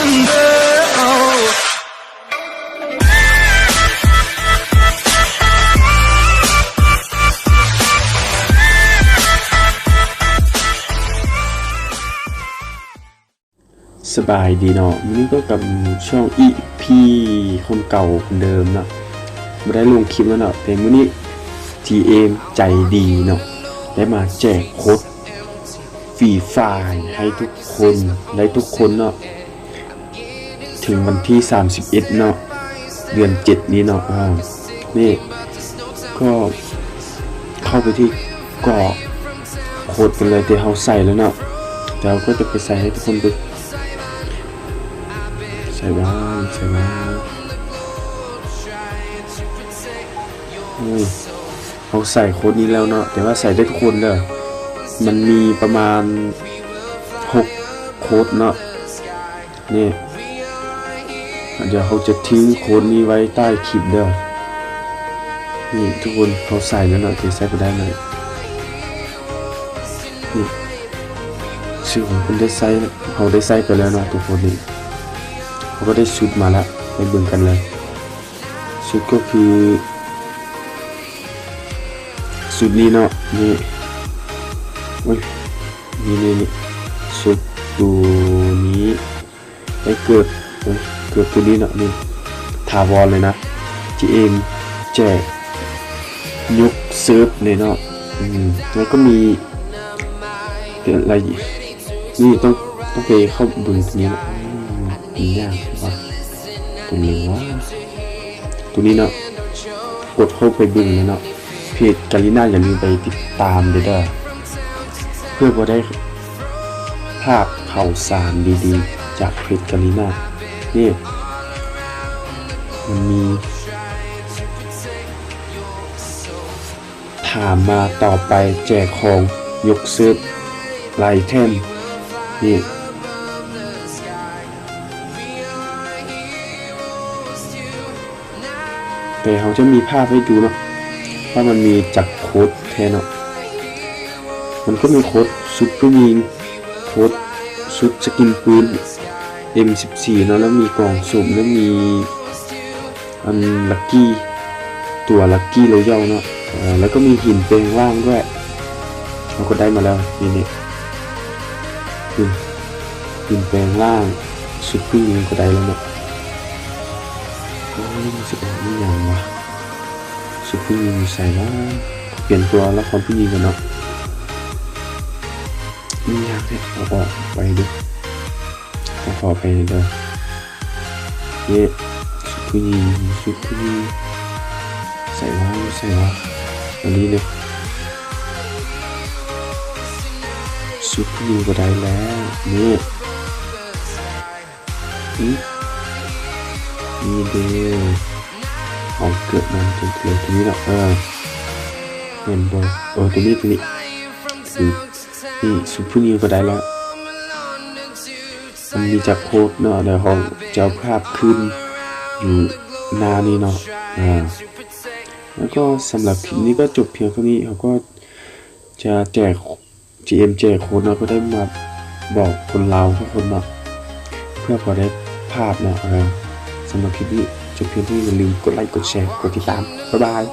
wonder. Oh. สบายดีเนาะวันนี้ก็กับช่องอีพีคนเก่าคนเดิมเนาะไม่ได้ลงคลิปแล้วเนาะแต่วันนี้ GM ใจดีเนาะได้มาแจกโค้ดฟรีไฟล์ให้ทุกคนได้ทุกคนเนาะถึงวันที่31เนาะเดือน7นี้เนาะนี่ก็เข้าไปที่กรอกโค้ดกันเลยแต่เขาใส่แล้วเนาะแต่เราก็จะไปใส่ให้ทุกคนดูใส่บ้างเขาใส่โค้ดนี้แล้วเนาะแต่ว่าใส่ได้ทุกคนเลยมันมีประมาณ6โค้ดเนาะนี่เดี๋ยวเขาจะทิ้งโค้ดนี้ไว้ใต้คลิปเด้อนี่ทุกคนเขาใส่แล้วเนาะจะใส่ไปได้ไหมนี่ชื่อของคุณได้ใส่เขาได้ใส่ไปแล้วเนาะทุกคนนี่เขาก็ได้ชุดมาแล้วไปเบิ่งกันเลยชุดก็คือชุดนี้เนาะนี่นี่ชุดตัวนี้ได้เกิดตัวนี้เนาะนี่ถาวรเลยนะ GM แจกยกเซิร์ฟเลยเนาะแล้วก็มีอะไรนี่ต้องไปเข้าบึงตรงนี้นะยากว่ะตรงนี้ว่าตัวนี้เนาะกดเข้าไปบึงเนาะเพจกาลิน่าอย่าลืมไปติดตามเด้อเพื่อว่าได้ภาพข่าวสารดีๆจากเพจกาลิน่านี่มันมีถามมาต่อไปแจกของยกเซิร์ฟไลเทมนี่แต่เขาจะมีภาพให้ดูเนาะว่ามันมีจากโค้ดแทนเนาะมันก็มีโค้ดชุดผู้หญิงโค้ดชุดสกินปืน M14 เนาะแล้วมีกล่องสุ่มแล้วมีอันลัคกี้ตัวลัคกี้โรยัลเนาะแล้วก็มีหินแปลงร่างด้วยเราก็ได้มาแล้วนี่หินแปลงร่างชุดผู้หญิงก็ได้แล้วเนาะรู้สึกว่าไม่ยังวะชุดผู้หญิงใส่ว่าเปลี่ยนตัวละครผู้หญิงกันเนาะไม่อยากให้เอาออกไปดูขอไปเด้อนี่ชุดผู้หญิงใส่ว่าอันนี้เลยชุดผู้หญิงก็ได้แล้วนี่เด้อเอาเกิดมันจนเลยทีนี้เนาะเห็นบ่ตัวนี้นี่ชุดผู้หญิงก็ได้แล้วมันมีจากโค้ดเนาะเดี๋ยวเขาจะเอาภาพขึ้นอยู่หน้านี้เนาะแล้วก็สำหรับคลิปนี้ก็จบเพียงเท่านี้เขาก็จะแจก GM แจกโค้ดเนาะก็ได้มาบอกคนเราทุกคนเนาะเพื่อพอได้ภาพเนาะสำหรับคลิปนี้จบเพียงเท่านี้อย่าลืมกดไลค์กดแชร์กดติดตามบ๊ายบาย